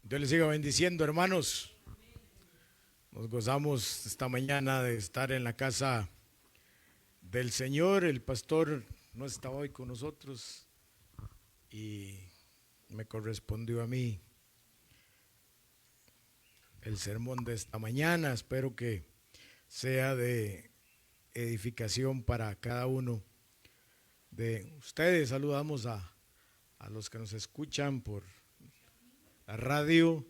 Dios les siga bendiciendo, hermanos. Nos gozamos esta mañana de estar en la casa del Señor. El pastor no estaba hoy con nosotros y me correspondió a mí el sermón de esta mañana. Espero que sea de edificación para cada uno de ustedes. Saludamos a los que nos escuchan por la radio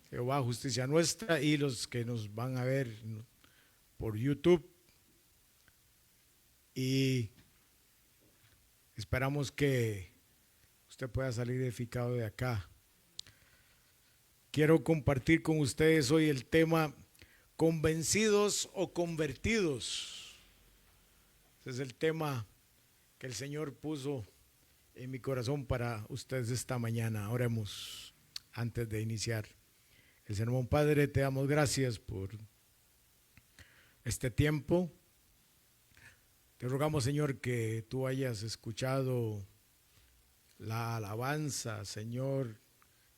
Jehová Justicia Nuestra y los que nos van a ver por YouTube, y esperamos que usted pueda salir edificado de acá. Quiero compartir con ustedes hoy el tema convencidos o convertidos. Ese es el tema que el Señor puso en mi corazón para ustedes esta mañana. Oremos antes de iniciar el sermón. Padre, te damos gracias por este tiempo. Te rogamos, Señor, que tú hayas escuchado la alabanza, Señor,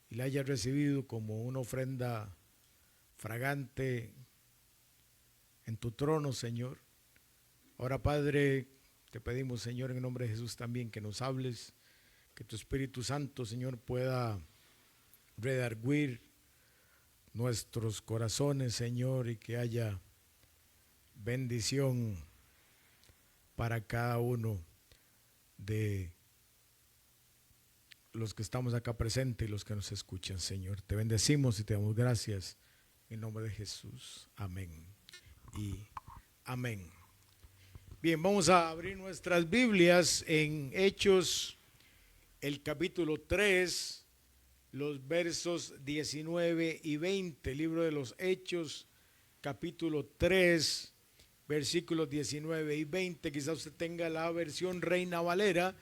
y la hayas recibido como una ofrenda fragante en tu trono, Señor. Ahora, Padre, te pedimos, Señor, en el nombre de Jesús también que nos hables, que tu Espíritu Santo, Señor, pueda redarguir nuestros corazones, Señor, y que haya bendición para cada uno de los que estamos acá presentes y los que nos escuchan, Señor. Te bendecimos y te damos gracias en nombre de Jesús. Amén y amén. Bien, vamos a abrir nuestras Biblias en Hechos, el capítulo 3, los versos 19 y 20, libro de los Hechos, capítulo 3, versículos 19 y 20. Quizás usted tenga la versión Reina Valera.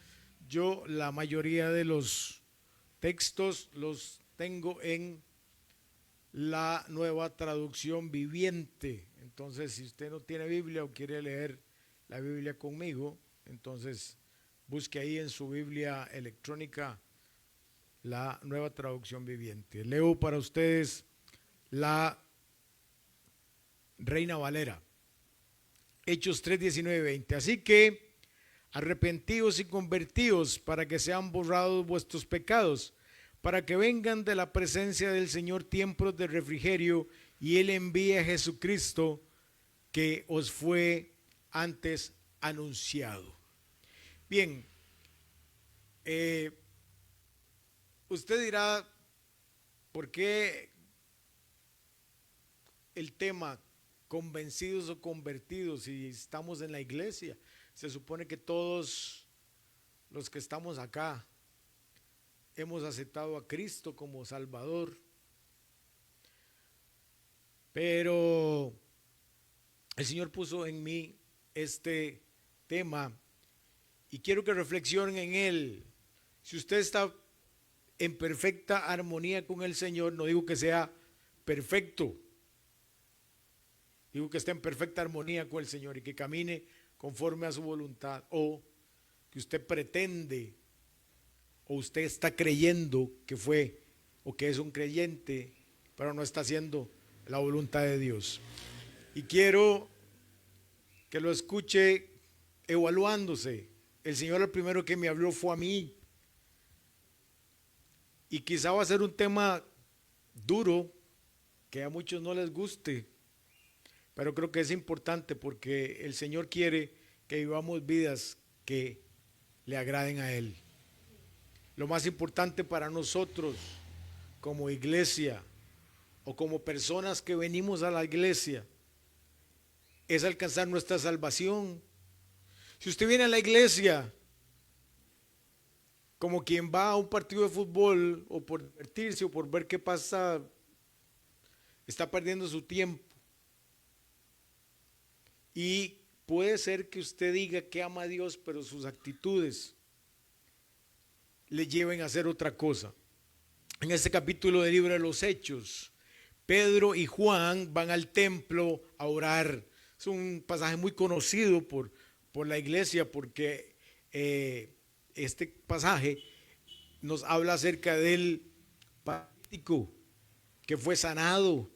Yo la mayoría de los textos los tengo en la Nueva Traducción Viviente. Entonces, si usted no tiene Biblia o quiere leer la Biblia conmigo, entonces busque ahí en su Biblia electrónica la Nueva Traducción Viviente. Leo para ustedes la Reina Valera. Hechos 3, 19, 20. Así que arrepentíos y convertíos para que sean borrados vuestros pecados, para que vengan de la presencia del Señor tiempos de refrigerio, y Él envíe a Jesucristo, que os fue antes anunciado. Bien, usted dirá, ¿por qué el tema convencidos o convertidos si estamos en la iglesia? Se supone que todos los que estamos acá hemos aceptado a Cristo como Salvador, pero el Señor puso en mí este tema y quiero que reflexionen en él. Si usted está en perfecta armonía con el Señor, no digo que sea perfecto, digo que esté en perfecta armonía con el Señor y que camine conforme a su voluntad, o que usted pretende o usted está creyendo que fue o que es un creyente, pero no está haciendo la voluntad de Dios. Y quiero que lo escuche evaluándose. El Señor el primero que me habló fue a mí. Y quizá va a ser un tema duro, que a muchos no les guste, pero creo que es importante porque el Señor quiere que vivamos vidas que le agraden a Él. Lo más importante para nosotros como iglesia o como personas que venimos a la iglesia es alcanzar nuestra salvación. Si usted viene a la iglesia como quien va a un partido de fútbol o por divertirse o por ver qué pasa, está perdiendo su tiempo. Y puede ser que usted diga que ama a Dios, pero sus actitudes le lleven a hacer otra cosa. En este capítulo del libro de los Hechos, Pedro y Juan van al templo a orar. Es un pasaje muy conocido por la iglesia porque este pasaje nos habla acerca del paralítico que fue sanado,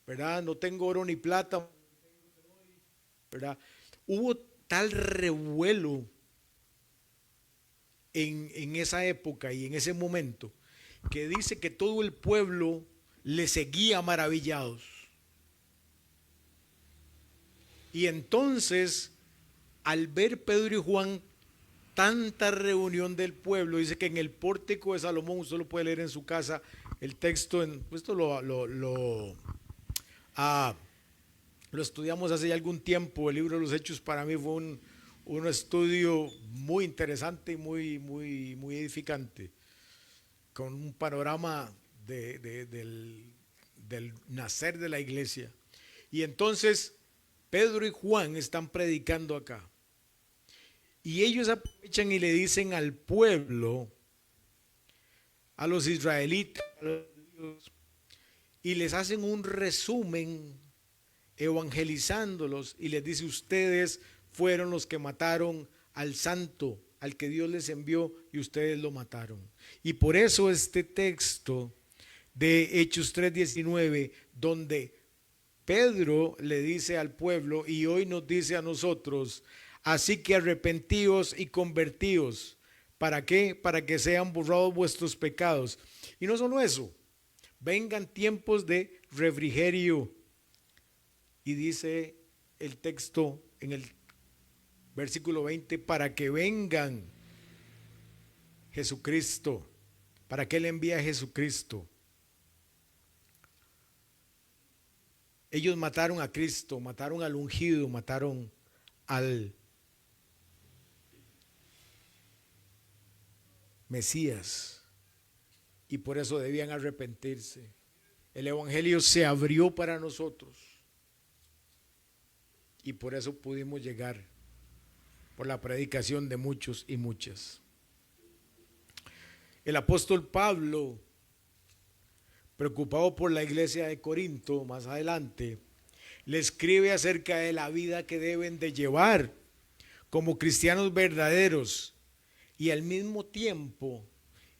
¿verdad? No tengo oro ni plata, ¿verdad? Hubo tal revuelo en esa época y en ese momento que dice que todo el pueblo le seguía maravillados. Y entonces, al ver Pedro y Juan tanta reunión del pueblo, dice que en el pórtico de Salomón, usted lo puede leer en su casa, el texto, esto lo estudiamos hace ya algún tiempo, el libro de los Hechos para mí fue un estudio muy interesante y muy edificante, con un panorama del nacer de la iglesia. Y entonces Pedro y Juan están predicando acá. Y ellos aprovechan y le dicen al pueblo, a los israelitas, y les hacen un resumen evangelizándolos y les dice: ustedes fueron los que mataron al santo, al que Dios les envió, y ustedes lo mataron. Y por eso este texto de Hechos 3:19, donde Pedro le dice al pueblo y hoy nos dice a nosotros: así que arrepentíos y convertíos. ¿Para qué? Para que sean borrados vuestros pecados. Y no solo eso, vengan tiempos de refrigerio. Y dice el texto en el versículo 20, para que vengan Jesucristo. ¿Para qué le envía a Jesucristo? Ellos mataron a Cristo, mataron al ungido, mataron al Mesías, y por eso debían arrepentirse. El evangelio se abrió para nosotros y por eso pudimos llegar, por la predicación de muchos y muchas. El apóstol Pablo, preocupado por la iglesia de Corinto, más adelante, le escribe acerca de la vida que deben de llevar como cristianos verdaderos, y al mismo tiempo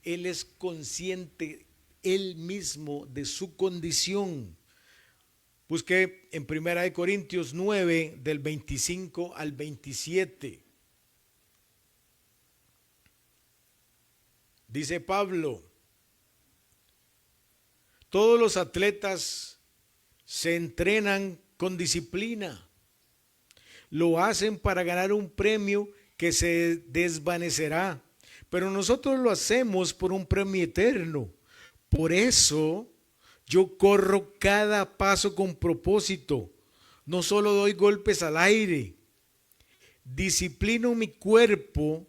él es consciente él mismo de su condición. Busque en 1 Corintios 9 del 25 al 27. Dice Pablo: todos los atletas se entrenan con disciplina, lo hacen para ganar un premio que se desvanecerá, pero nosotros lo hacemos por un premio eterno. Por eso yo corro cada paso con propósito, no solo doy golpes al aire, disciplino mi cuerpo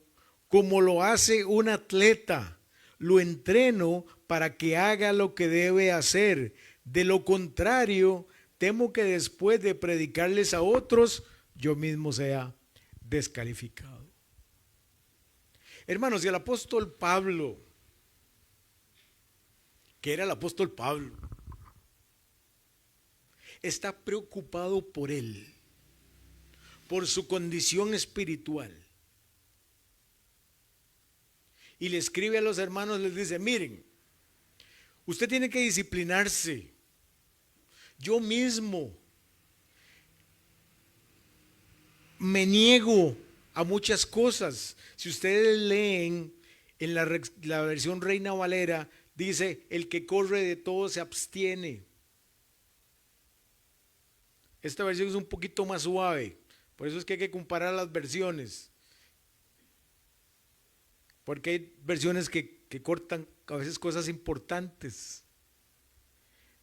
como lo hace un atleta, lo entreno para que haga lo que debe hacer. De lo contrario, temo que después de predicarles a otros, yo mismo sea descalificado. Hermanos, y el apóstol Pablo, que era el apóstol Pablo, está preocupado por él, por su condición espiritual, y le escribe a los hermanos, les dice: miren, usted tiene que disciplinarse. Yo mismo me niego a muchas cosas. Si ustedes leen en la versión Reina Valera, dice: el que corre de todo se abstiene. Esta versión es un poquito más suave, por eso es que hay que comparar las versiones, porque hay versiones que cortan a veces cosas importantes.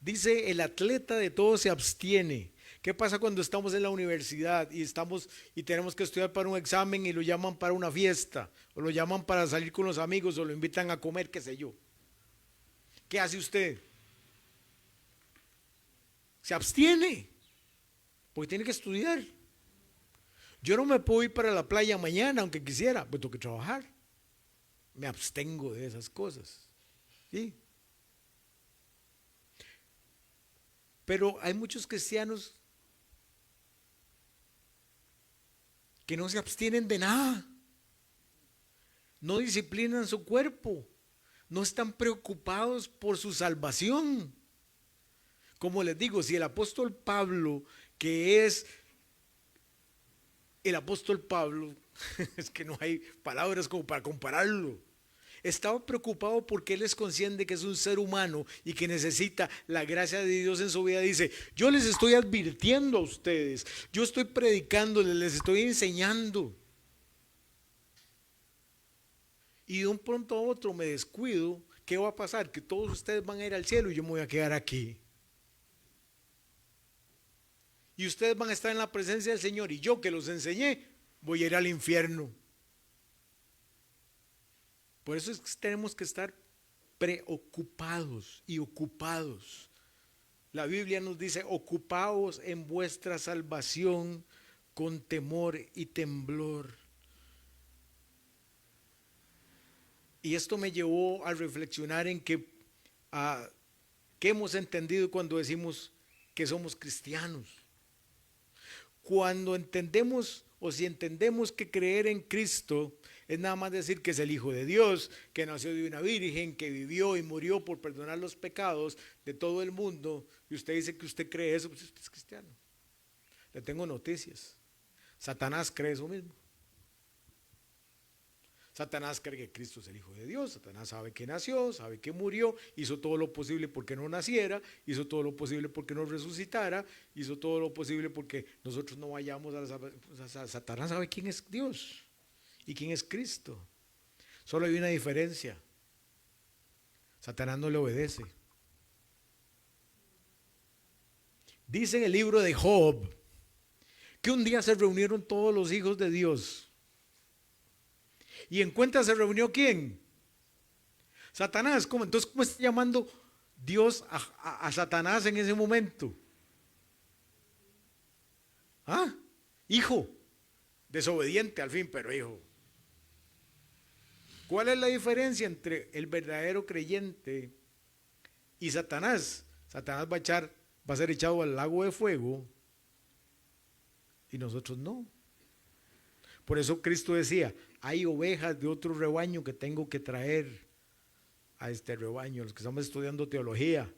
Dice: el atleta de todo se abstiene. ¿Qué pasa cuando estamos en la universidad y tenemos que estudiar para un examen y lo llaman para una fiesta, o lo llaman para salir con los amigos, o lo invitan a comer, qué sé yo? ¿Qué hace usted? Se abstiene, porque tiene que estudiar. Yo no me puedo ir para la playa mañana, aunque quisiera, pues tengo que trabajar. Me abstengo de esas cosas, ¿sí? Pero hay muchos cristianos que no se abstienen de nada, no disciplinan su cuerpo, no están preocupados por su salvación. Como les digo, si el apóstol Pablo, que es el apóstol Pablo, es que no hay palabras como para compararlo, estaba preocupado porque él es consciente que es un ser humano y que necesita la gracia de Dios en su vida. Dice, yo les estoy advirtiendo a ustedes, yo estoy predicándoles, les estoy enseñando. Y de un pronto a otro me descuido, ¿qué va a pasar? Que todos ustedes van a ir al cielo y yo me voy a quedar aquí. Y ustedes van a estar en la presencia del Señor y yo que los enseñé voy a ir al infierno. Por eso es que tenemos que estar preocupados y ocupados. La Biblia nos dice, ocupaos en vuestra salvación con temor y temblor. Y esto me llevó a reflexionar en ¿qué hemos entendido cuando decimos que somos cristianos? Cuando entendemos, o si entendemos que creer en Cristo es nada más decir que es el Hijo de Dios, que nació de una virgen, que vivió y murió por perdonar los pecados de todo el mundo, y usted dice que usted cree eso, pues usted es cristiano. Le tengo noticias. Satanás cree eso mismo. Satanás cree que Cristo es el Hijo de Dios. Satanás sabe que nació, sabe que murió, hizo todo lo posible porque no naciera, hizo todo lo posible porque no resucitara, hizo todo lo posible porque nosotros no vayamos a la salvación. Satanás sabe quién es Dios y quién es Cristo. Solo hay una diferencia. Satanás no le obedece. Dice en el libro de Job que un día se reunieron todos los hijos de Dios. ¿Y en cuenta se reunió quién? Satanás. Entonces, ¿cómo está llamando Dios a Satanás en ese momento? ¿Ah? Hijo. Desobediente al fin, pero hijo. ¿Cuál es la diferencia entre el verdadero creyente y Satanás? Satanás va a ser echado al lago de fuego y nosotros no. Por eso Cristo decía, hay ovejas de otro rebaño que tengo que traer a este rebaño. Los que estamos estudiando teología,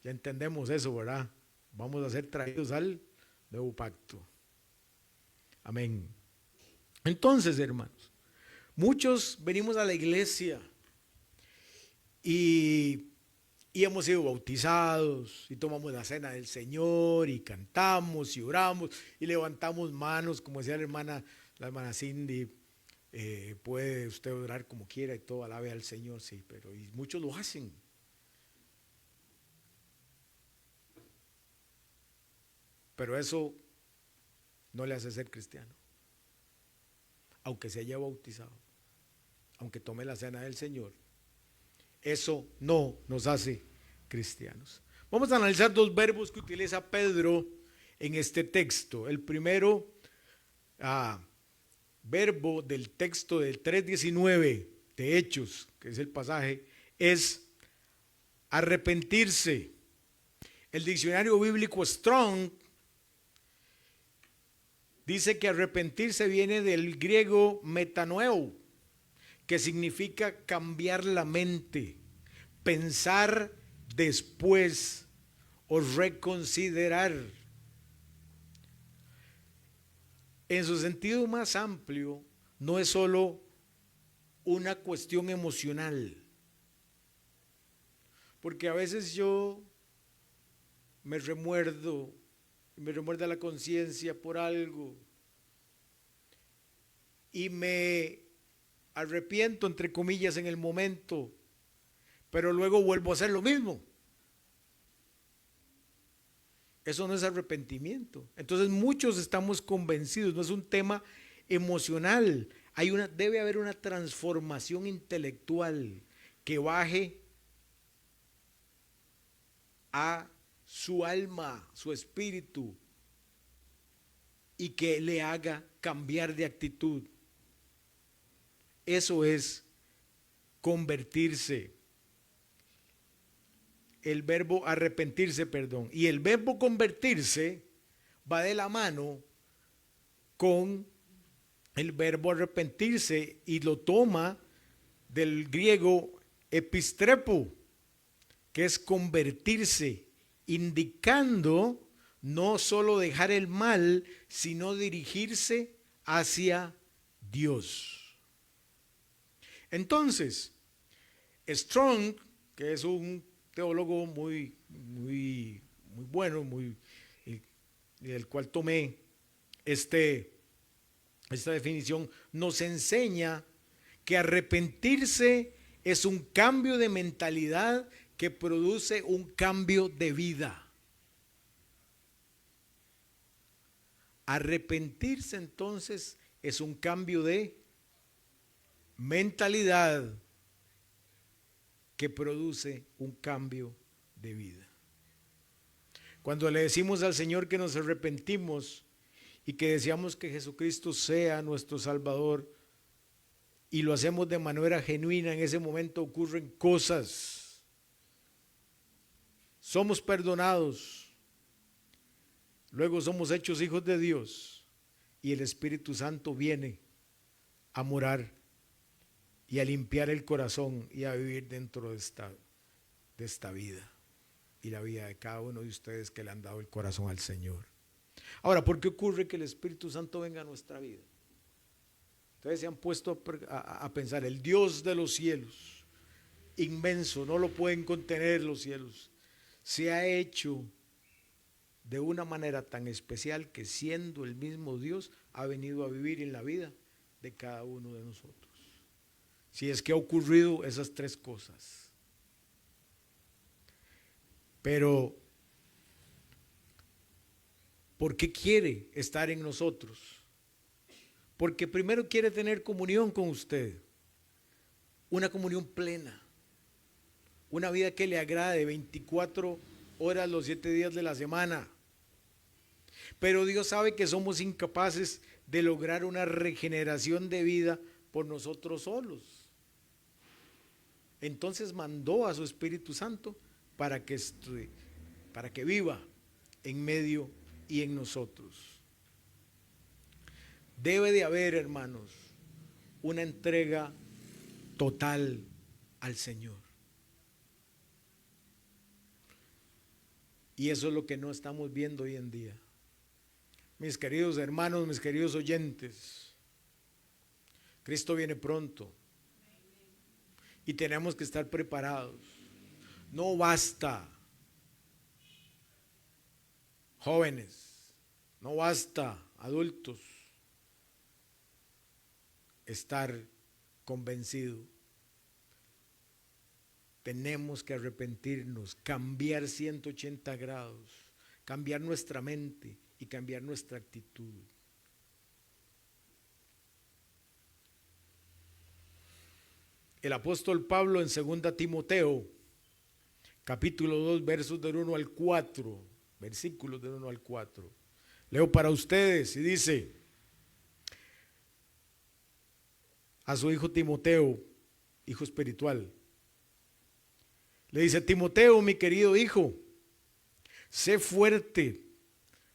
ya entendemos eso, ¿verdad? Vamos a ser traídos al nuevo pacto. Amén. Entonces, hermanos, muchos venimos a la iglesia y hemos sido bautizados y tomamos la cena del Señor y cantamos y oramos y levantamos manos, como decía la hermana Cindy, puede usted orar como quiera y todo, alabe al Señor, sí, pero y muchos lo hacen. Pero eso no le hace ser cristiano. Aunque se haya bautizado, aunque tome la cena del Señor, eso no nos hace cristianos. Vamos a analizar dos verbos que utiliza Pedro en este texto. El primero, verbo del texto del 3:19 de Hechos, que es el pasaje, es arrepentirse. El diccionario bíblico Strong dice que arrepentirse viene del griego metanoeo, que significa cambiar la mente, pensar después o reconsiderar. En su sentido más amplio, no es solo una cuestión emocional, porque a veces yo me remuerda la conciencia por algo y me arrepiento, entre comillas, en el momento, pero luego vuelvo a hacer lo mismo. Eso no es arrepentimiento. Entonces muchos estamos convencidos, no es un tema emocional, debe haber una transformación intelectual que baje a su alma, su espíritu, y que le haga cambiar de actitud. Eso es convertirse. El verbo arrepentirse, perdón, y el verbo convertirse va de la mano con el verbo arrepentirse y lo toma del griego Epistrepo, que es convertirse, indicando no solo dejar el mal, sino dirigirse hacia Dios. Entonces, Strong, que es un teólogo muy bueno, del cual tomé esta definición, nos enseña que arrepentirse es un cambio de mentalidad que produce un cambio de vida. Arrepentirse entonces es un cambio de mentalidad que produce un cambio de vida. Cuando le decimos al Señor que nos arrepentimos y que deseamos que Jesucristo sea nuestro Salvador y lo hacemos de manera genuina, en ese momento ocurren cosas. Somos perdonados, luego somos hechos hijos de Dios y el Espíritu Santo viene a morar y a limpiar el corazón y a vivir dentro de esta vida y la vida de cada uno de ustedes que le han dado el corazón al Señor. Ahora, ¿por qué ocurre que el Espíritu Santo venga a nuestra vida? Ustedes se han puesto a pensar, el Dios de los cielos, inmenso, no lo pueden contener los cielos, se ha hecho de una manera tan especial que siendo el mismo Dios ha venido a vivir en la vida de cada uno de nosotros. Si es que ha ocurrido esas tres cosas. Pero, ¿por qué quiere estar en nosotros? Porque primero quiere tener comunión con usted, una comunión plena, una vida que le agrade 24 horas los 7 días de la semana. Pero Dios sabe que somos incapaces de lograr una regeneración de vida por nosotros solos. Entonces mandó a su Espíritu Santo para que viva en medio y en nosotros. Debe de haber, hermanos, una entrega total al Señor. Y eso es lo que no estamos viendo hoy en día. Mis queridos hermanos, mis queridos oyentes, Cristo viene pronto y tenemos que estar preparados. No basta, jóvenes, no basta, adultos, estar convencido. Tenemos que arrepentirnos, cambiar 180 grados, cambiar nuestra mente y cambiar nuestra actitud. El apóstol Pablo en 2 Timoteo, capítulo 2, versos del 1 al 4, versículos del 1 al 4. Leo para ustedes y dice a su hijo Timoteo, hijo espiritual, le dice: Timoteo, mi querido hijo, sé fuerte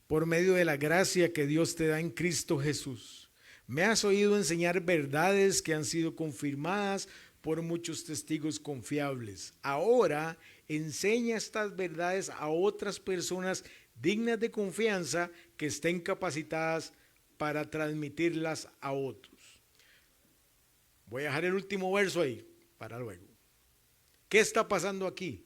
por medio de la gracia que Dios te da en Cristo Jesús. Me has oído enseñar verdades que han sido confirmadas por muchos testigos confiables. Ahora enseña estas verdades a otras personas dignas de confianza que estén capacitadas para transmitirlas a otros. Voy a dejar el último verso ahí para luego. ¿Qué está pasando aquí?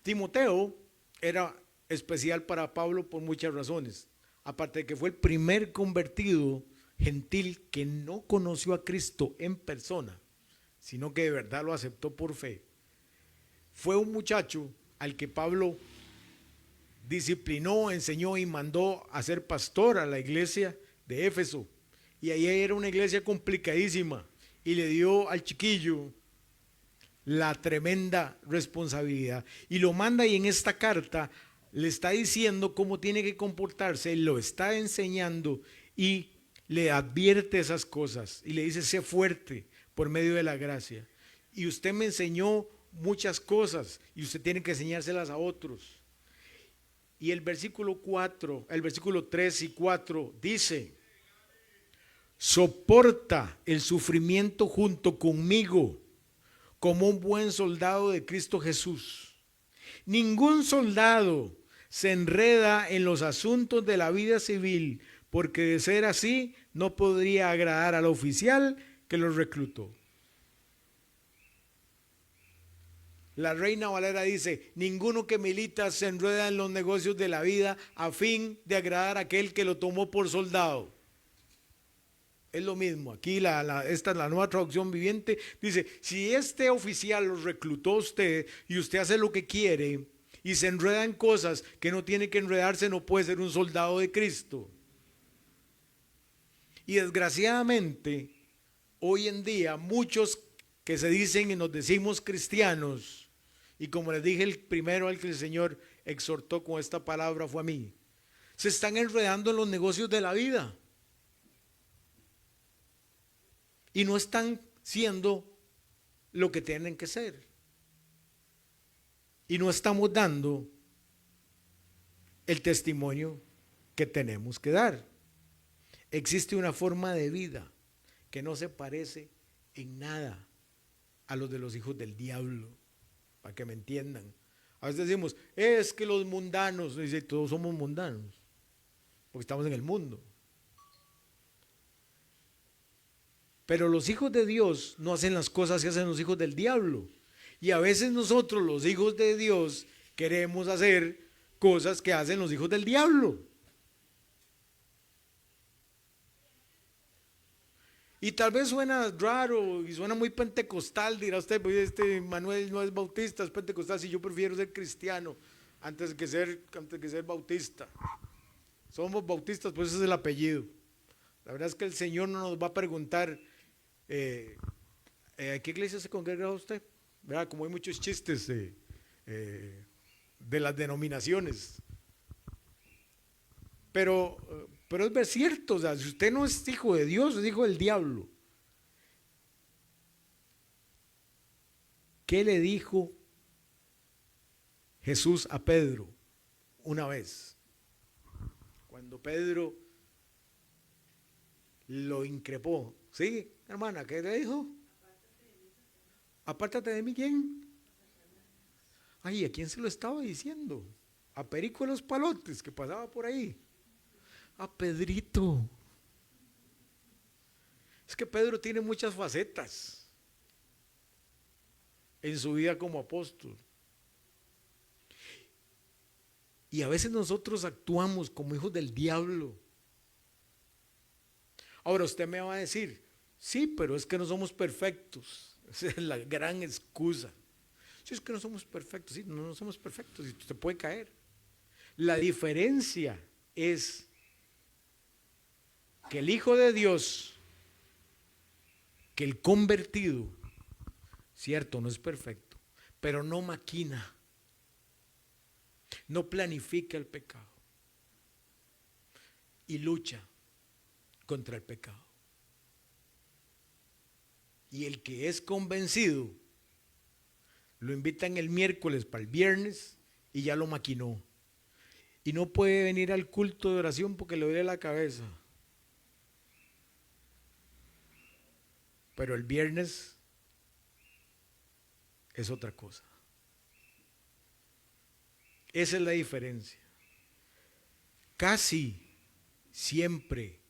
Timoteo era especial para Pablo por muchas razones. Aparte de que fue el primer convertido gentil que no conoció a Cristo en persona, sino que de verdad lo aceptó por fe. Fue un muchacho al que Pablo disciplinó, enseñó y mandó a ser pastor a la iglesia de Éfeso. Y ahí era una iglesia complicadísima y le dio al chiquillo la tremenda responsabilidad. Y lo manda, y en esta carta le está diciendo cómo tiene que comportarse, lo está enseñando y le advierte esas cosas y le dice: sé fuerte por medio de la gracia. Y usted me enseñó muchas cosas y usted tiene que enseñárselas a otros. Y el versículo 3 y 4 dice: soporta el sufrimiento junto conmigo como un buen soldado de Cristo Jesús. Ningún soldado se enreda en los asuntos de la vida civil, porque de ser así no podría agradar al oficial que los reclutó. La Reina Valera dice: ninguno que milita se enreda en los negocios de la vida a fin de agradar a aquel que lo tomó por soldado. Es lo mismo, aquí esta es la Nueva Traducción Viviente, dice: si este oficial los reclutó a usted y usted hace lo que quiere y se enreda en cosas que no tiene que enredarse, no puede ser un soldado de Cristo. Y desgraciadamente, hoy en día, muchos que se dicen y nos decimos cristianos, y como les dije, el primero al que el Señor exhortó con esta palabra fue a mí, se están enredando en los negocios de la vida y no están siendo lo que tienen que ser, y no estamos dando el testimonio que tenemos que dar. Existe una forma de vida que no se parece en nada a los de los hijos del diablo, para que me entiendan. A veces decimos: es que los mundanos, dice, todos somos mundanos, porque estamos en el mundo. Pero los hijos de Dios no hacen las cosas que hacen los hijos del diablo. Y a veces nosotros, los hijos de Dios, queremos hacer cosas que hacen los hijos del diablo. Y tal vez suena raro y suena muy pentecostal, dirá usted: pues este Manuel no es bautista, es pentecostal. Si yo prefiero ser cristiano antes que ser bautista. Somos bautistas, pues ese es el apellido. La verdad es que el Señor no nos va a preguntar ¿a qué iglesia se congrega usted? ¿Verdad? Como hay muchos chistes de las denominaciones. Pero es cierto, o sea, si usted no es hijo de Dios, es hijo del diablo. ¿Qué le dijo Jesús a Pedro una vez? Cuando Pedro lo increpó. ¿Sí, hermana? ¿Qué le dijo? Apártate de mí, ¿quién? Ay, ¿a quién se lo estaba diciendo? A Perico de los Palotes, que pasaba por ahí. A Pedrito. Es que Pedro tiene muchas facetas en su vida como apóstol. Y a veces nosotros actuamos como hijos del diablo. Ahora usted me va a decir: sí, pero es que no somos perfectos. Esa es la gran excusa. Sí, es que no somos perfectos. Sí, no somos perfectos y usted puede caer. La diferencia es que el Hijo de Dios, que el convertido, cierto, no es perfecto, pero no maquina, no planifica el pecado y lucha contra el pecado. Y el que es convencido, lo invitan el miércoles para el viernes y ya lo maquinó. Y no puede venir al culto de oración porque le duele la cabeza. Pero el viernes es otra cosa. Esa es la diferencia. Casi siempre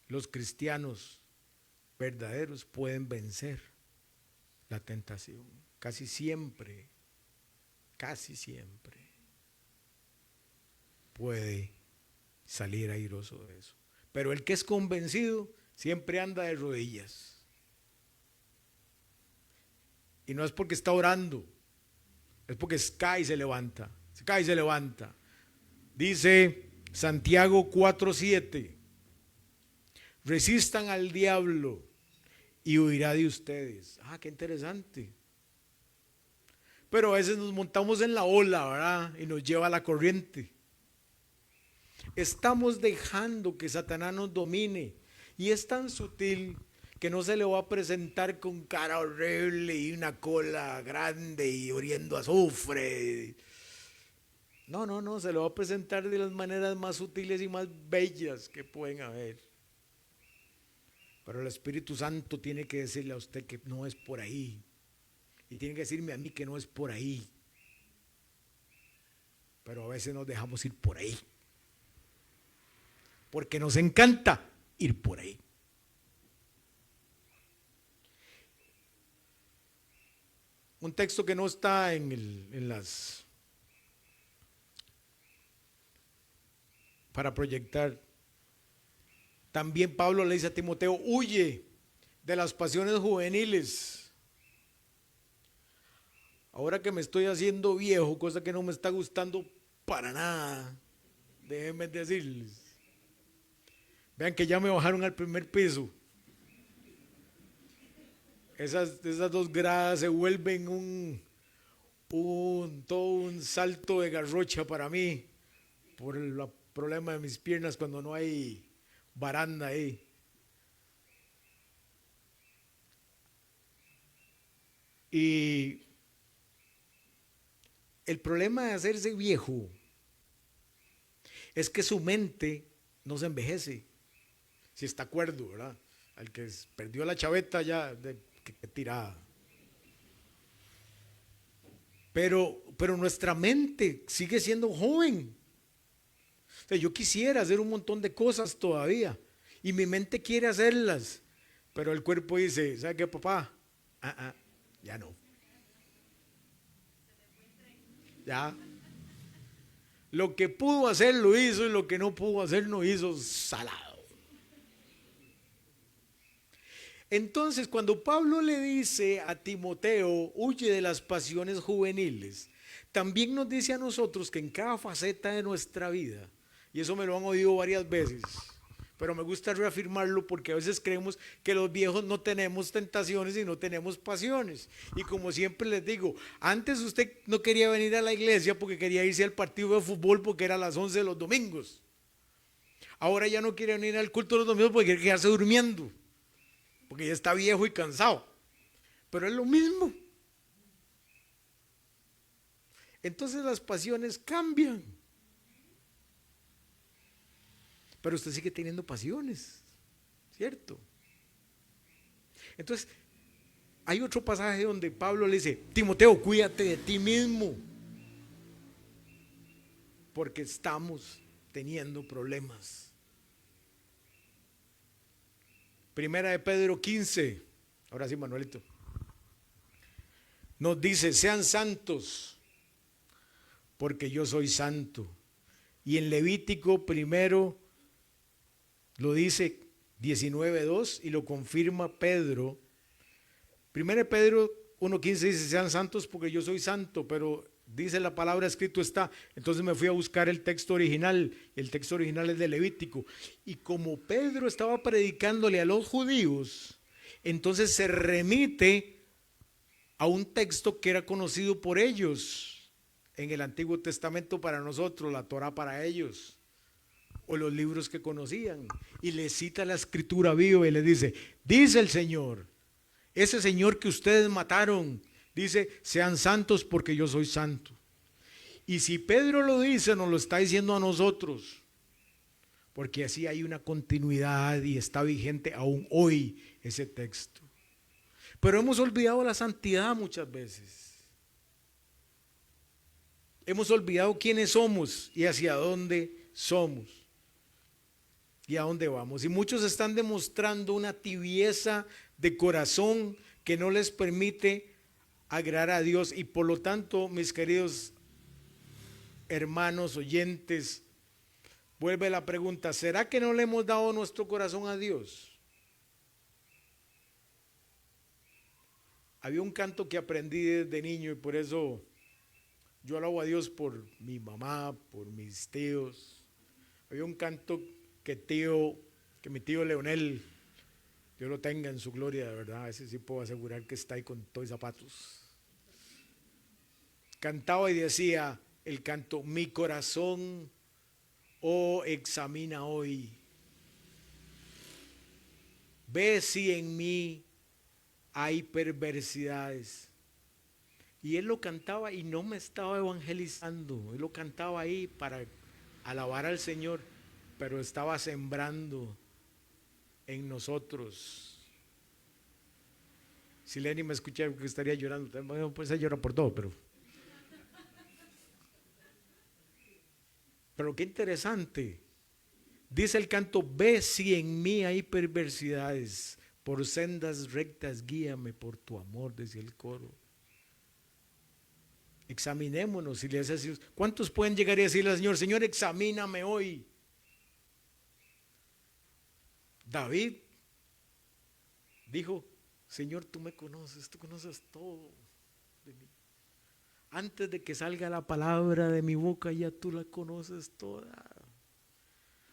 los cristianos verdaderos pueden vencer la tentación. Casi siempre puede salir airoso de eso. Pero el que es convencido siempre anda de rodillas. Y no es porque está orando, es porque cae y se levanta. Se cae y se levanta. Dice Santiago 4:7: resistan al diablo y huirá de ustedes. Ah, qué interesante. Pero a veces nos montamos en la ola, ¿verdad? Y nos lleva a la corriente. Estamos dejando que Satanás nos domine. Y es tan sutil que no se le va a presentar con cara horrible y una cola grande y oliendo a azufre. No, se le va a presentar de las maneras más sutiles y más bellas que pueden haber. Pero el Espíritu Santo tiene que decirle a usted que no es por ahí. Y tiene que decirme a mí que no es por ahí. Pero a veces nos dejamos ir por ahí. Porque nos encanta ir por ahí. Un texto que no está en las para proyectar. También Pablo le dice a Timoteo, huye de las pasiones juveniles. Ahora que me estoy haciendo viejo, cosa que no me está gustando para nada, déjenme decirles. Vean que ya me bajaron al primer piso. Esas 2 gradas se vuelven todo un salto de garrocha para mí, por el problema de mis piernas cuando no hay baranda ahí. Y el problema de hacerse viejo es que su mente no se envejece, si está acuerdo, ¿verdad? Al que perdió la chaveta ya, que tirada. Pero nuestra mente sigue siendo joven. O sea, yo quisiera hacer un montón de cosas todavía y mi mente quiere hacerlas, pero el cuerpo dice, ¿sabe qué, papá? Ya no. Ya. Lo que pudo hacer lo hizo y lo que no pudo hacer no hizo, salado. Entonces, cuando Pablo le dice a Timoteo, huye de las pasiones juveniles, también nos dice a nosotros que en cada faceta de nuestra vida, y eso me lo han oído varias veces, pero me gusta reafirmarlo porque a veces creemos que los viejos no tenemos tentaciones y no tenemos pasiones. Y como siempre les digo, antes usted no quería venir a la iglesia porque quería irse al partido de fútbol porque era a las 11 de los domingos. Ahora ya no quiere venir al culto de los domingos porque quiere quedarse durmiendo, porque ya está viejo y cansado. Pero es lo mismo. Entonces las pasiones cambian. Pero usted sigue teniendo pasiones, ¿cierto? Entonces, hay otro pasaje donde Pablo le dice, Timoteo, cuídate de ti mismo, porque estamos teniendo problemas. Primera de Pedro 15, ahora sí, Manuelito, nos dice, sean santos, porque yo soy santo. Y en Levítico primero lo dice 19:2 y lo confirma Pedro. Primera de Pedro 1:15 dice, sean santos porque yo soy santo, pero dice la palabra escrito está. Entonces me fui a buscar el texto original. El texto original es de Levítico. Y como Pedro estaba predicándole a los judíos, entonces se remite a un texto que era conocido por ellos en el Antiguo Testamento para nosotros, la Torá para ellos, o los libros que conocían. Y le cita la escritura viva y le dice el Señor, ese Señor que ustedes mataron, dice, sean santos porque yo soy santo. Y si Pedro lo dice, nos lo está diciendo a nosotros, porque así hay una continuidad y está vigente aún hoy ese texto. Pero hemos olvidado la santidad muchas veces. Hemos olvidado quiénes somos y hacia dónde somos y a dónde vamos. Y muchos están demostrando una tibieza de corazón que no les permite agradar a Dios. Y por lo tanto, mis queridos hermanos oyentes, vuelve la pregunta, ¿será que no le hemos dado nuestro corazón a Dios? Había un canto que aprendí desde niño y por eso yo alabo a Dios por mi mamá, por mis tíos. Había un canto que mi tío Leonel, Dios lo tenga en su gloria, de verdad, ese sí puedo asegurar que está ahí con todos zapatos. Cantaba y decía el canto, mi corazón, oh, examina hoy, ve si en mí hay perversidades. Y él lo cantaba y no me estaba evangelizando, él lo cantaba ahí para alabar al Señor, pero estaba sembrando en nosotros Si Lenny me escuchara, que estaría llorando. Pues ella llora por todo, pero qué interesante. Dice el canto: ve si en mí hay perversidades, por sendas rectas guíame por tu amor, decía el coro. Examinémonos. Y le hace así. ¿Cuántos pueden llegar y decirle al Señor: Señor, examíname hoy? David dijo: Señor, tú me conoces, tú conoces todo de mí. Antes de que salga la palabra de mi boca, ya tú la conoces toda.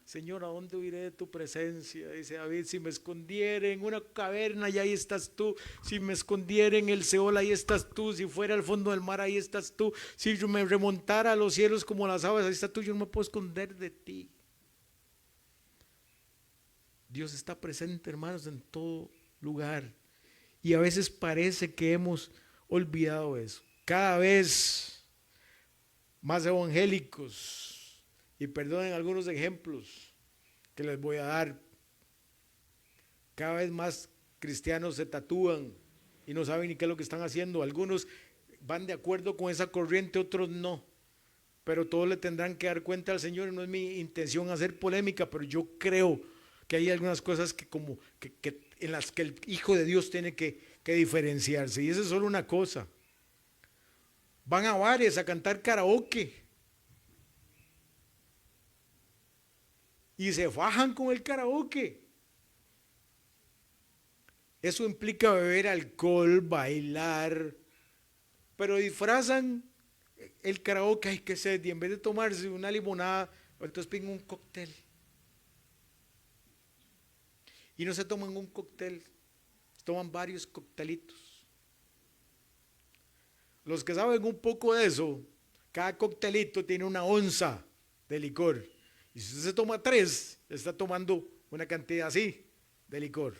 Señor, ¿a dónde huiré de tu presencia? Dice David: si me escondiera en una caverna, y ahí estás tú. Si me escondiera en el Seol, ahí estás tú. Si fuera al fondo del mar, ahí estás tú. Si yo me remontara a los cielos como las aves, ahí estás tú. Yo no me puedo esconder de ti. Dios está presente, hermanos, en todo lugar. Y a veces parece que hemos olvidado eso. Cada vez más evangélicos, y perdonen algunos ejemplos que les voy a dar, cada vez más cristianos se tatúan y no saben ni qué es lo que están haciendo. Algunos van de acuerdo con esa corriente, otros no, pero todos le tendrán que dar cuenta al Señor. No es mi intención hacer polémica, pero yo creo que hay algunas cosas que en las que el Hijo de Dios tiene que diferenciarse, y esa es solo una cosa. Van a bares a cantar karaoke y se fajan con el karaoke. Eso implica beber alcohol, bailar, pero disfrazan el karaoke. Ay, qué sed, y en vez de tomarse una limonada, entonces piden un cóctel. Y no se toman un cóctel, se toman varios coctelitos. Los que saben un poco de eso, cada coctelito tiene una onza de licor. Y si usted se toma 3, está tomando una cantidad así de licor.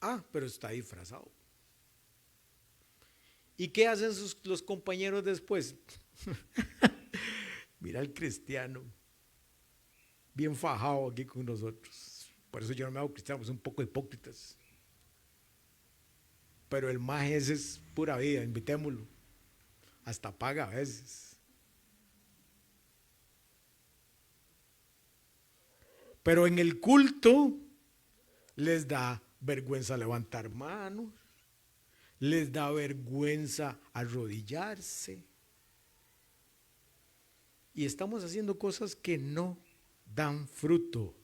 Ah, pero está disfrazado. ¿Y qué hacen los compañeros después? Mira el cristiano, bien fajado aquí con nosotros. Por eso yo no me hago cristiano, pues un poco hipócritas. Pero el maje ese es pura vida, invitémoslo. Hasta paga a veces. Pero en el culto les da vergüenza levantar manos, les da vergüenza arrodillarse. Y estamos haciendo cosas que no dan fruto.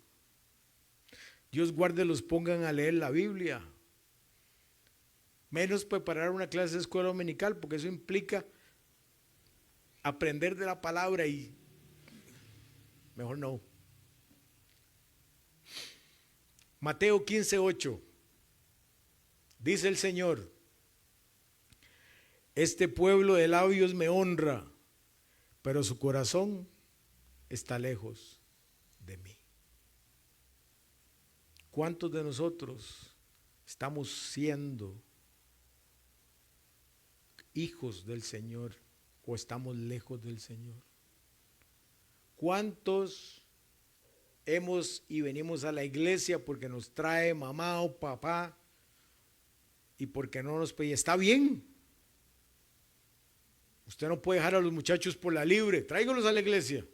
Dios guarde los pongan a leer la Biblia. Menos preparar una clase de escuela dominical, porque eso implica aprender de la palabra y mejor no. Mateo 15:8. Dice el Señor: este pueblo de labios me honra, pero su corazón está lejos de mí. ¿Cuántos de nosotros estamos siendo hijos del Señor o estamos lejos del Señor? ¿Cuántos hemos y venimos a la iglesia porque nos trae mamá o papá y porque no nos pide? Está bien. Usted no puede dejar a los muchachos por la libre. Tráigalos a la iglesia.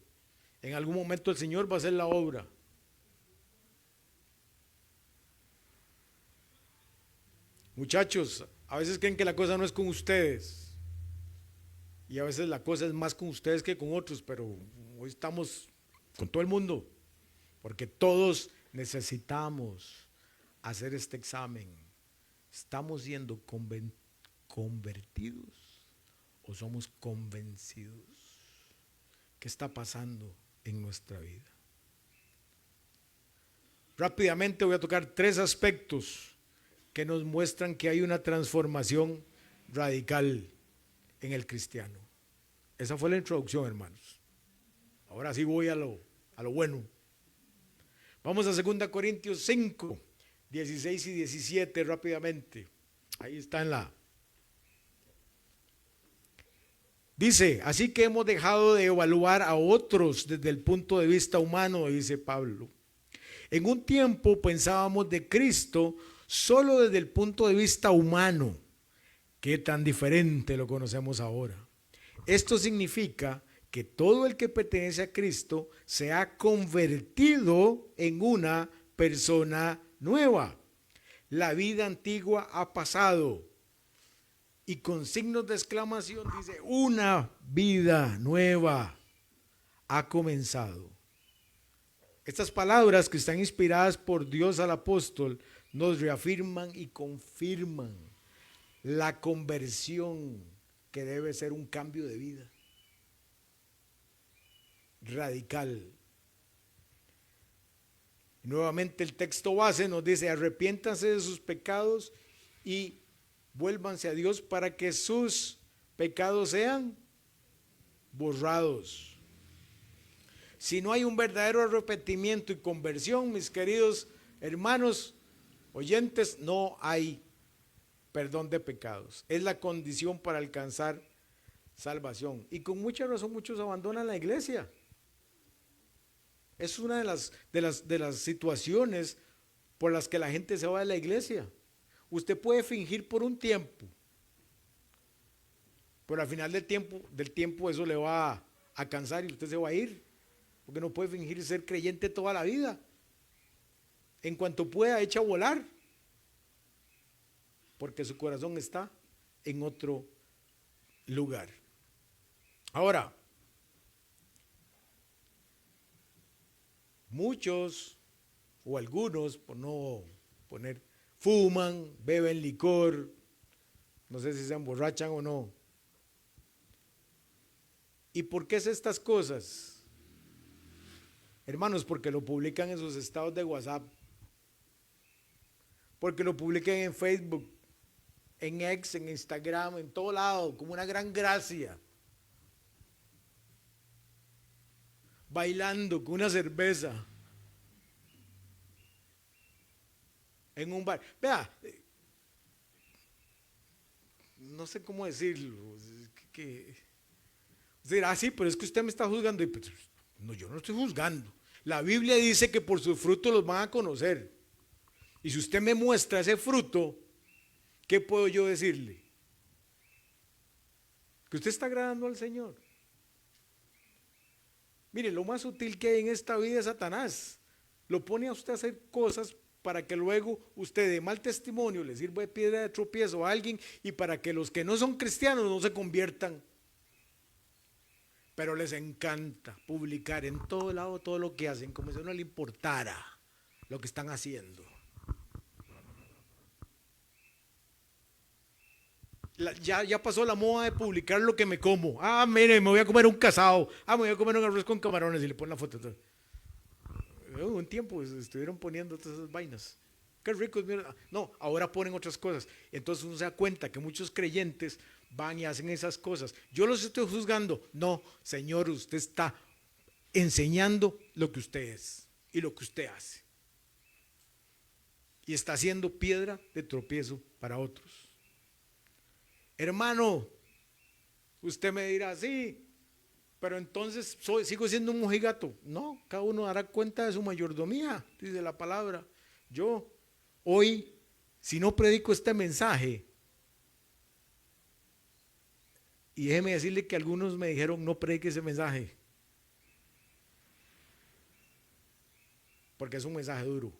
En algún momento el Señor va a hacer la obra. Muchachos, a veces creen que la cosa no es con ustedes. Y a veces la cosa es más con ustedes que con otros, pero hoy estamos con todo el mundo. Porque todos necesitamos hacer este examen. ¿Estamos siendo convertidos o somos convencidos? ¿Qué está pasando en nuestra vida? Rápidamente voy a tocar 3 aspectos que nos muestran que hay una transformación radical en el cristiano. Esa fue la introducción, hermanos. Ahora sí voy a lo bueno. Vamos a 2 Corintios 5, 16 y 17 rápidamente. Ahí está en la... Dice: así que hemos dejado de evaluar a otros desde el punto de vista humano, dice Pablo. En un tiempo pensábamos de Cristo solo desde el punto de vista humano. Qué tan diferente lo conocemos ahora. Esto significa que todo el que pertenece a Cristo se ha convertido en una persona nueva. La vida antigua ha pasado. Y con signos de exclamación dice, una vida nueva ha comenzado. Estas palabras que están inspiradas por Dios al apóstol nos reafirman y confirman la conversión que debe ser un cambio de vida radical. Nuevamente el texto base nos dice, arrepiéntanse de sus pecados y vuélvanse a Dios para que sus pecados sean borrados. Si no hay un verdadero arrepentimiento y conversión, mis queridos hermanos oyentes, no hay perdón de pecados. Es la condición para alcanzar salvación. Y con mucha razón muchos abandonan la iglesia. Es una de las situaciones por las que la gente se va de la iglesia. Usted puede fingir por un tiempo, pero al final del tiempo eso le va a cansar y usted se va a ir, porque no puede fingir ser creyente toda la vida. En cuanto pueda, echa a volar, porque su corazón está en otro lugar. Ahora, muchos o algunos, por no poner, fuman, beben licor, no sé si se emborrachan o no. ¿Y por qué es estas cosas? Hermanos, porque lo publican en sus estados de WhatsApp, porque lo publican en Facebook, en X, en Instagram, en todo lado, como una gran gracia. Bailando con una cerveza en un bar. Vea, no sé cómo decirlo. Dirá, sí, pero es que usted me está juzgando. Y pues, no, yo no estoy juzgando. La Biblia dice que por sus frutos los van a conocer. Y si usted me muestra ese fruto, ¿qué puedo yo decirle? Que usted está agradando al Señor. Mire, lo más sutil que hay en esta vida es Satanás. Lo pone a usted a hacer cosas para que luego usted de mal testimonio le sirva de piedra de tropiezo a alguien y para que los que no son cristianos no se conviertan. Pero les encanta publicar en todo lado todo lo que hacen, como si no le importara lo que están haciendo. Ya pasó la moda de publicar lo que me como. Ah, mire, me voy a comer un casado. Ah, me voy a comer un arroz con camarones y le ponen la foto. Un tiempo estuvieron poniendo todas esas vainas. Qué rico. No, ahora ponen otras cosas. Entonces uno se da cuenta que muchos creyentes van y hacen esas cosas. Yo los estoy juzgando. No, Señor, usted está enseñando lo que usted es y lo que usted hace. Y está haciendo piedra de tropiezo para otros. Hermano, usted me dirá, sí, pero entonces sigo siendo un mojigato. No, cada uno dará cuenta de su mayordomía, dice la palabra. Yo hoy, si no predico este mensaje, y déjeme decirle que algunos me dijeron, no predique ese mensaje, porque es un mensaje duro.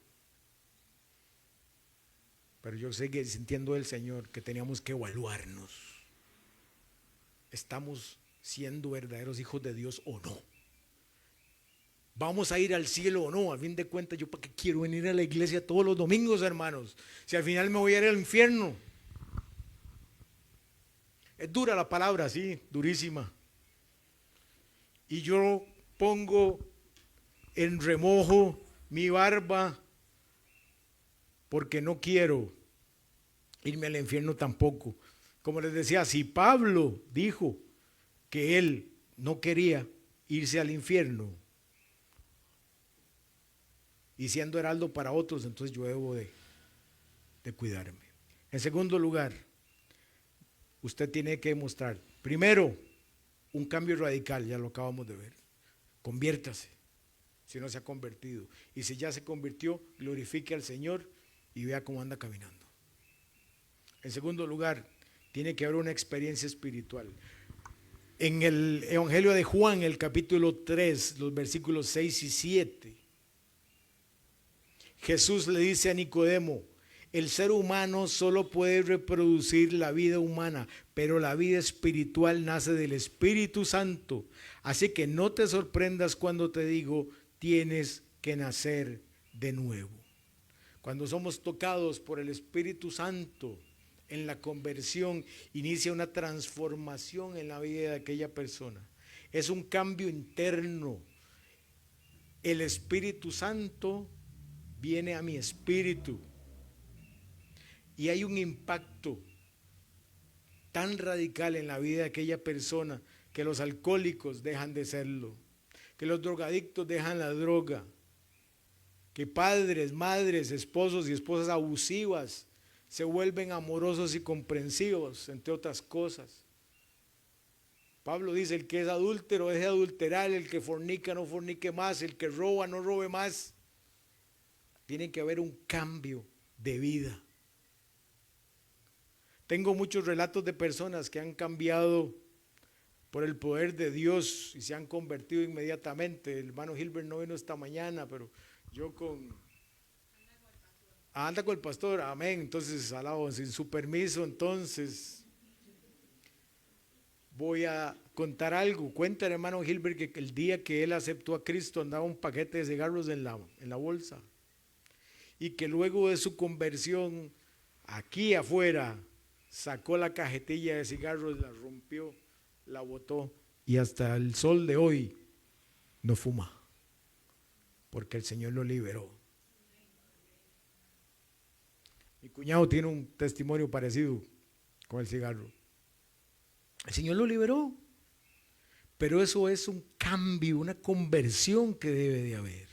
Pero yo sé que sintiendo del Señor que teníamos que evaluarnos. ¿Estamos siendo verdaderos hijos de Dios o no? ¿Vamos a ir al cielo o no? A fin de cuentas, ¿yo para qué quiero venir a la iglesia todos los domingos, hermanos? Si al final me voy a ir al infierno. Es dura la palabra, sí, durísima. Y yo pongo en remojo mi barba porque no quiero irme al infierno tampoco. Como les decía, si Pablo dijo que él no quería irse al infierno y siendo heraldo para otros, entonces yo debo de cuidarme. En segundo lugar, usted tiene que demostrar, primero, un cambio radical, ya lo acabamos de ver. Conviértase. si no se ha convertido. Y si ya se convirtió, glorifique al Señor y vea cómo anda caminando. En segundo lugar, tiene que haber una experiencia espiritual. En el Evangelio de Juan, el capítulo 3, los versículos 6 y 7, Jesús le dice a Nicodemo: el ser humano solo puede reproducir la vida humana, pero la vida espiritual nace del Espíritu Santo. Así que no te sorprendas cuando te digo, tienes que nacer de nuevo. Cuando somos tocados por el Espíritu Santo, en la conversión, inicia una transformación en la vida de aquella persona. Es un cambio interno. El Espíritu Santo viene a mi espíritu y hay un impacto tan radical en la vida de aquella persona que los alcohólicos dejan de serlo, que los drogadictos dejan la droga, que padres, madres, esposos y esposas abusivas se vuelven amorosos y comprensivos, entre otras cosas. Pablo dice: el que es adúltero deje de adulterar, el que fornica no fornique más, el que roba no robe más. Tiene que haber un cambio de vida. Tengo muchos relatos de personas que han cambiado por el poder de Dios y se han convertido inmediatamente. El hermano Gilbert no vino esta mañana, pero yo anda con el pastor, amén. Entonces, alabo, sin su permiso, entonces voy a contar algo. Cuenta el hermano Gilbert que el día que él aceptó a Cristo andaba un paquete de cigarros en la bolsa, y que luego de su conversión, aquí afuera, sacó la cajetilla de cigarros, la rompió, la botó, y hasta el sol de hoy no fuma, porque el Señor lo liberó. Mi cuñado tiene un testimonio parecido con el cigarro. El Señor lo liberó, pero eso es un cambio, una conversión que debe de haber.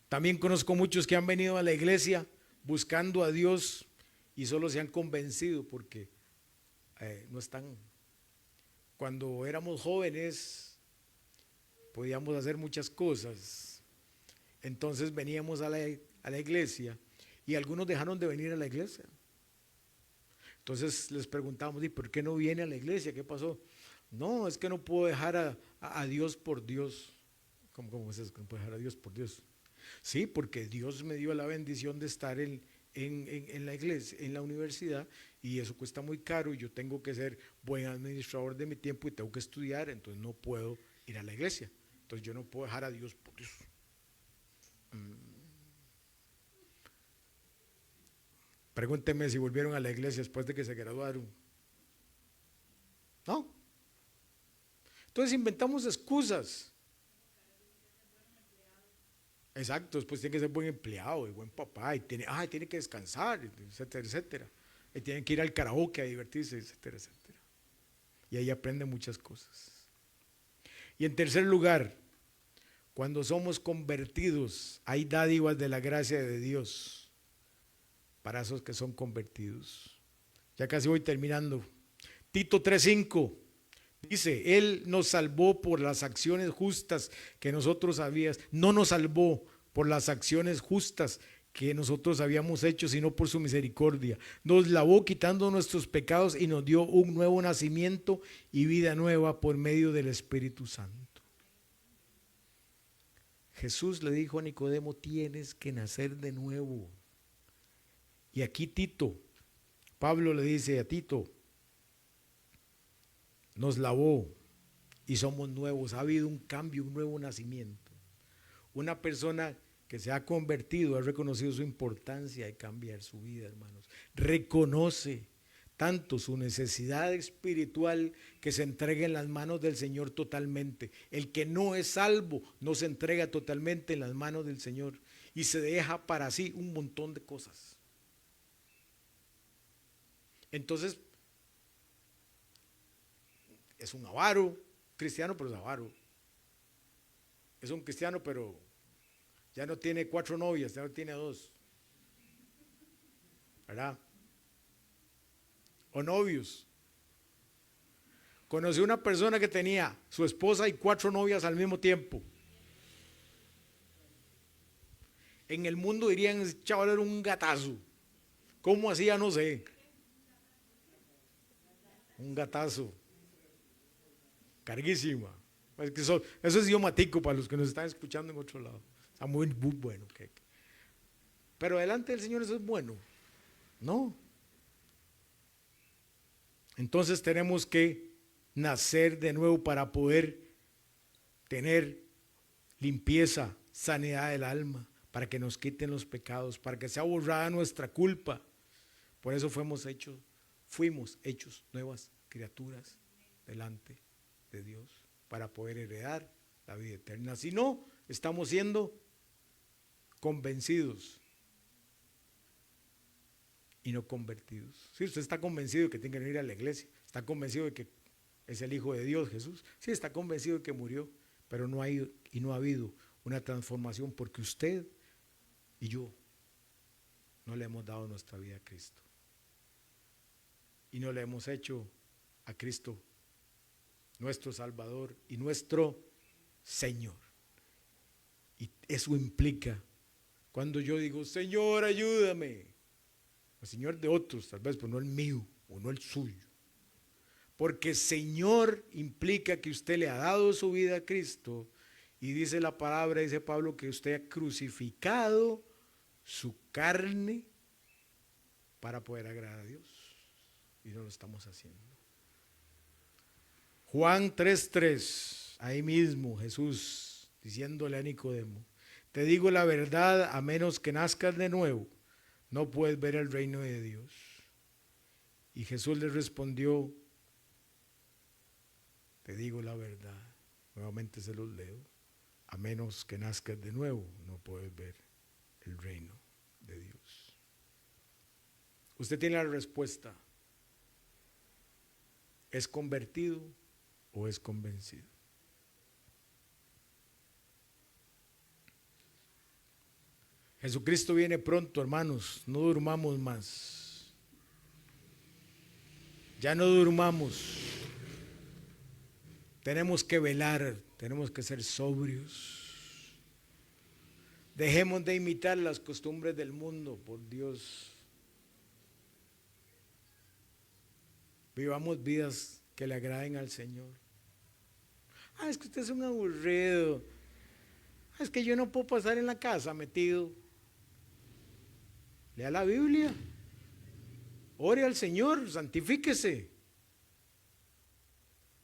También conozco muchos que han venido a la iglesia buscando a Dios y solo se han convencido porque no están. Cuando éramos jóvenes podíamos hacer muchas cosas, entonces veníamos a la iglesia y algunos dejaron de venir a la iglesia. Entonces les preguntamos: ¿y por qué no viene a la iglesia? ¿Qué pasó? No, es que no puedo dejar a Dios por Dios. ¿Cómo es eso? ¿Que no puedo dejar a Dios por Dios? Sí, porque Dios me dio la bendición de estar en la iglesia, en la universidad, y eso cuesta muy caro y yo tengo que ser buen administrador de mi tiempo y tengo que estudiar, entonces no puedo ir a la iglesia. Entonces yo no puedo dejar a Dios por Dios. Pregúntenme si volvieron a la iglesia después de que se graduaron. No. Entonces inventamos excusas. Exacto, después tiene que ser buen empleado y buen papá y tiene que descansar, etcétera, etcétera. Y tienen que ir al karaoke a divertirse, etcétera, etcétera. Y ahí aprenden muchas cosas. Y en tercer lugar, cuando somos convertidos, hay dádivas de la gracia de Dios para esos que son convertidos. Ya casi voy terminando. Tito 3:5 dice: Él nos salvó por las acciones justas que nosotros habíamos, no nos salvó por las acciones justas que nosotros habíamos hecho, sino por su misericordia. Nos lavó quitando nuestros pecados y nos dio un nuevo nacimiento y vida nueva por medio del Espíritu Santo. Jesús le dijo a Nicodemo: tienes que nacer de nuevo. Y aquí Pablo le dice a Tito: nos lavó y somos nuevos. Ha habido un cambio, un nuevo nacimiento. Una persona que se ha convertido ha reconocido su importancia de cambiar su vida, hermanos. Reconoce tanto su necesidad espiritual que se entrega en las manos del Señor totalmente. El que no es salvo no se entrega totalmente en las manos del Señor y se deja para sí un montón de cosas. Entonces, es un avaro, cristiano, pero es avaro. Es un cristiano, pero ya no tiene 4 novias, ya no tiene 2. ¿Verdad? O novios. Conocí una persona que tenía su esposa y 4 novias al mismo tiempo. En el mundo dirían, ese chaval era un gatazo. ¿Cómo hacía? No sé. Un gatazo. Carguísima. Es que eso es idiomatico para los que nos están escuchando en otro lado. Está muy bueno. Pero delante del Señor eso es bueno. No. Entonces tenemos que nacer de nuevo para poder tener limpieza, sanidad del alma, para que nos quiten los pecados, para que sea borrada nuestra culpa. Por eso fuimos hechos nuevas criaturas delante de Dios, para poder heredar la vida eterna. Si no, estamos siendo convencidos y no convertidos. Si usted está convencido de que tiene que venir a la iglesia, está convencido de que es el Hijo de Dios, Jesús, sí está convencido de que murió, pero no ha habido una transformación porque usted y yo no le hemos dado nuestra vida a Cristo y no le hemos hecho a Cristo nuestro Salvador y nuestro Señor. Y eso implica, cuando yo digo, Señor, ayúdame, el Señor de otros tal vez, pero no el mío o no el suyo. Porque Señor implica que usted le ha dado su vida a Cristo y dice la palabra, dice Pablo, que usted ha crucificado su carne para poder agradar a Dios. Y no lo estamos haciendo. Juan 3:3, ahí mismo Jesús diciéndole a Nicodemo, te digo la verdad, a menos que nazcas de nuevo, no puedes ver el reino de Dios. Y Jesús le respondió, te digo la verdad, nuevamente se los leo, a menos que nazcas de nuevo, no puedes ver el reino de Dios. Usted tiene la respuesta. ¿Es convertido o es convencido? Jesucristo viene pronto, hermanos, no durmamos más. Ya no durmamos. Tenemos que velar, tenemos que ser sobrios. Dejemos de imitar las costumbres del mundo, por Dios. Vivamos vidas que le agraden al Señor. Es que usted es un aburrido. Es que yo no puedo pasar en la casa metido. Lea la Biblia. Ore al Señor, santifíquese.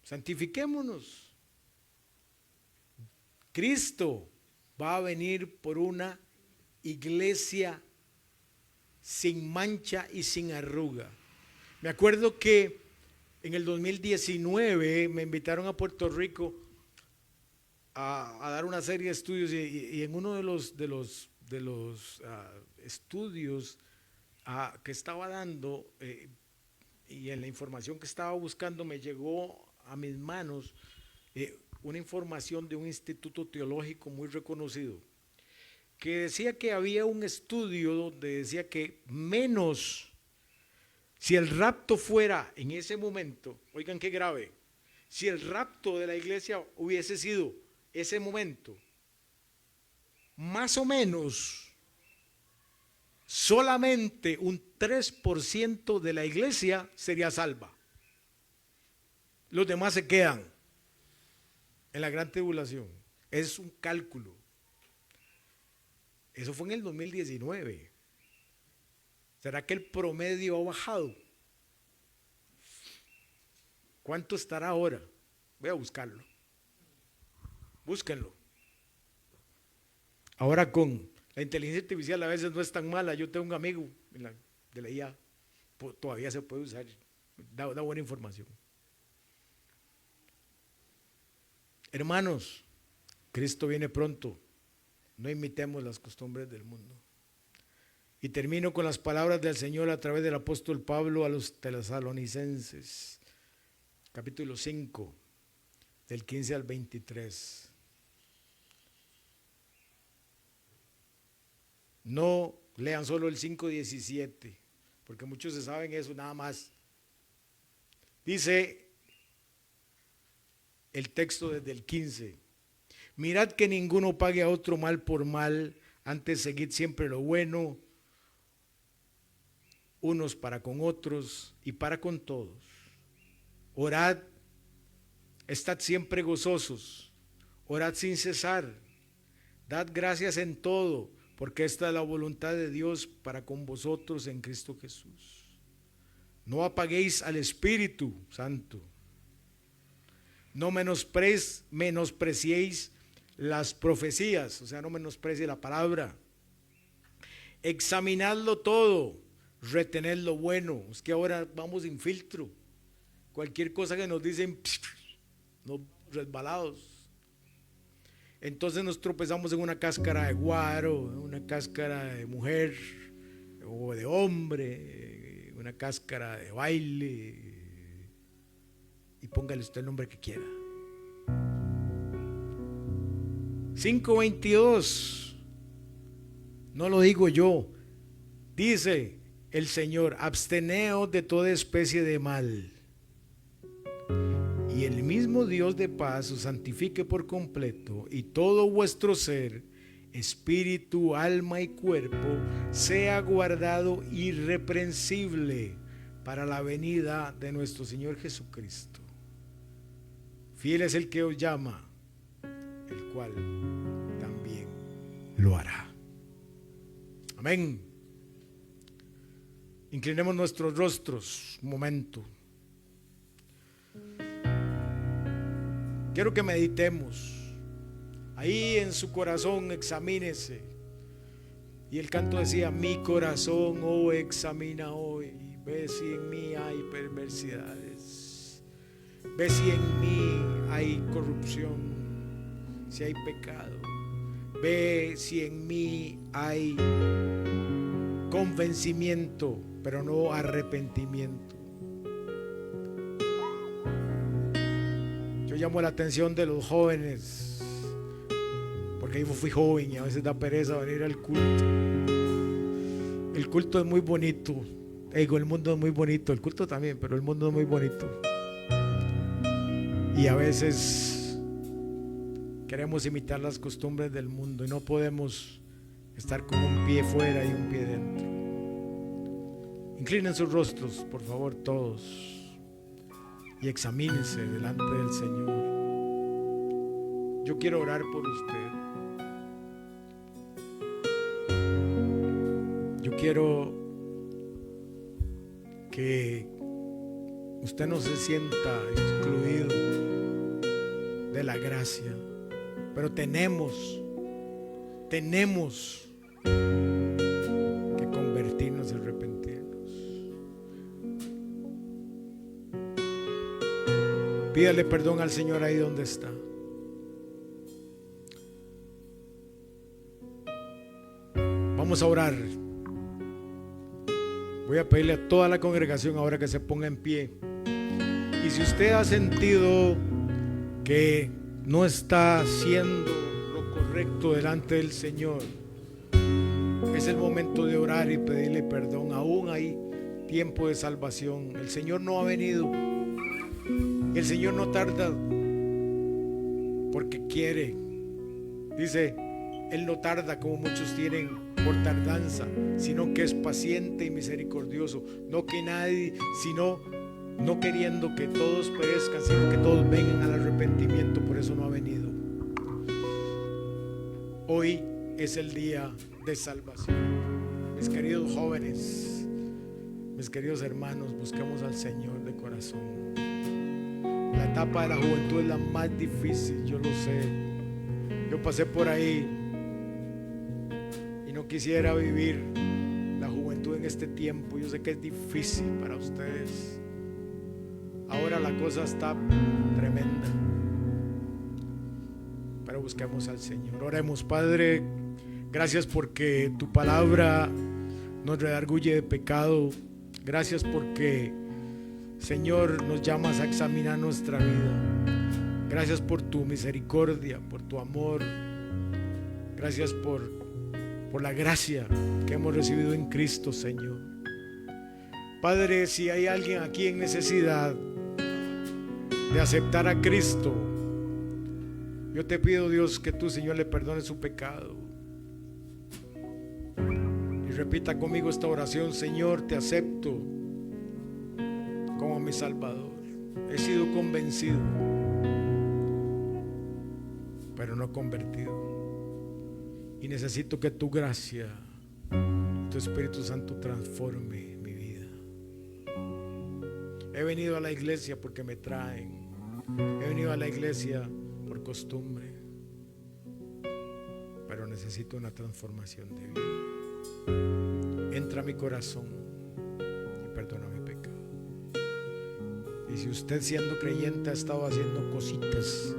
Santifiquémonos. Cristo va a venir por una iglesia sin mancha y sin arruga. Me acuerdo que en el 2019 me invitaron a Puerto Rico a dar una serie de estudios y en uno de los estudios que estaba dando y en la información que estaba buscando me llegó a mis manos una información de un instituto teológico muy reconocido que decía que había un estudio donde decía que si el rapto fuera en ese momento, oigan qué grave, si el rapto de la iglesia hubiese sido ese momento, más o menos solamente un 3% de la iglesia sería salva. Los demás se quedan en la gran tribulación. Es un cálculo. Eso fue en el 2019. ¿Será que el promedio ha bajado? ¿Cuánto estará ahora? Voy a buscarlo. Búsquenlo. Ahora con la inteligencia artificial a veces no es tan mala. Yo tengo un amigo de la IA, todavía se puede usar, da buena información. Hermanos, Cristo viene pronto. No imitemos las costumbres del mundo. Y termino con las palabras del Señor a través del apóstol Pablo a los tesalonicenses, capítulo 5, del 15 al 23. No lean solo el 5:17, porque muchos se saben eso nada más. Dice, el texto desde el 15. Mirad que ninguno pague a otro mal por mal, antes seguid siempre lo bueno, unos para con otros y para con todos. Orad, estad siempre gozosos, orad sin cesar, dad gracias en todo, porque esta es la voluntad de Dios para con vosotros en Cristo Jesús. No apaguéis al Espíritu Santo, no menospreciéis las profecías, o sea, no menosprecie la palabra. Examinadlo todo, retened lo bueno. Es que ahora vamos sin filtro. Cualquier cosa que nos dicen, nos resbalados. Entonces nos tropezamos en una cáscara de guaro, en una cáscara de mujer o de hombre, una cáscara de baile. Y póngale usted el nombre que quiera. 5:22, no lo digo yo, dice el Señor: absteneos de toda especie de mal, y el mismo Dios de paz os santifique por completo, y todo vuestro ser, espíritu, alma y cuerpo, sea guardado irreprensible para la venida de nuestro Señor Jesucristo. Fiel es el que os llama, el cual también lo hará. Amén. Inclinemos nuestros rostros un momento. Quiero que meditemos. Ahí en su corazón examínese. Y el canto decía: mi corazón, oh, examina hoy, ve si en mí hay perversidades, ve si en mí hay corrupción, si hay pecado, ve si en mí hay convencimiento, pero no arrepentimiento. Yo llamo la atención de los jóvenes, porque yo fui joven y a veces da pereza venir al culto. El culto es muy bonito, el mundo es muy bonito, el culto también, pero el mundo es muy bonito. Y a veces queremos imitar las costumbres del mundo y no podemos estar con un pie fuera y un pie dentro. Inclinen sus rostros, por favor, todos, y examínense delante del Señor. Yo quiero orar por usted. Yo quiero que usted no se sienta excluido de la gracia, pero tenemos que convertirnos y arrepentirnos. Pídale perdón al Señor ahí donde está. Vamos a orar. Voy a pedirle a toda la congregación ahora que se ponga en pie. Y si usted ha sentido que no está haciendo lo correcto delante del Señor, es el momento de orar y pedirle perdón. Aún hay tiempo de salvación. El Señor no ha venido. El Señor no tarda porque quiere. Dice, Él no tarda como muchos tienen por tardanza, sino que es paciente y misericordioso, no que nadie, sino no queriendo que todos perezcan, sino que todos vengan al arrepentimiento. Por eso no ha venido. Hoy es el día de salvación. Mis queridos jóvenes, mis queridos hermanos, busquemos al Señor de corazón. La etapa de la juventud es la más difícil, yo lo sé. Yo pasé por ahí y no quisiera vivir la juventud en este tiempo. Yo sé que es difícil para ustedes. Ahora la cosa está tremenda, pero busquemos al Señor. Oremos. Padre, gracias porque tu palabra nos redarguye de pecado. Gracias porque, Señor, nos llamas a examinar nuestra vida. Gracias por tu misericordia, por tu amor. Gracias por la gracia que hemos recibido en Cristo, Señor. Padre, si hay alguien aquí en necesidad de aceptar a Cristo Yo te pido, Dios, que tú, Señor, le perdones su pecado. Y repita conmigo esta oración: Señor, te acepto como mi Salvador. He sido convencido, pero no convertido. Y necesito que tu gracia, tu Espíritu Santo transforme mi vida. He venido a la iglesia porque me traen. He venido a la iglesia por costumbre, pero necesito una transformación de vida. Entra a mi corazón y perdona mi pecado. Y si usted, siendo creyente, ha estado haciendo cositas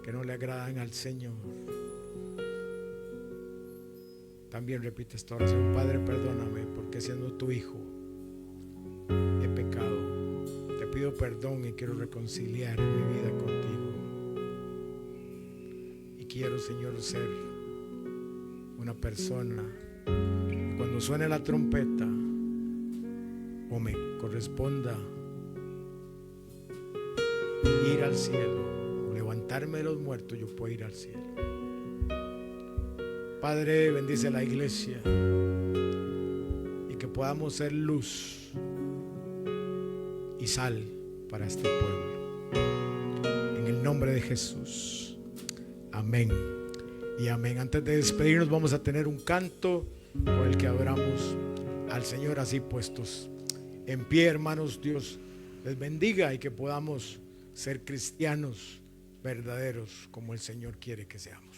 que no le agradan al Señor, también repite esta oración: Padre, perdóname, porque siendo tu hijo he pecado. Te pido perdón y quiero reconciliar mi vida contigo. Y quiero, Señor, ser una persona que cuando suene la trompeta o me corresponda ir al cielo o levantarme de los muertos, yo puedo ir al cielo. Padre, bendice la iglesia y que podamos ser luz y sal para este pueblo. En el nombre de Jesús. Amén y amén. Antes de despedirnos, vamos a tener un canto con el que adoramos al Señor, así puestos en pie, hermanos. Dios les bendiga y que podamos ser cristianos verdaderos como el Señor quiere que seamos.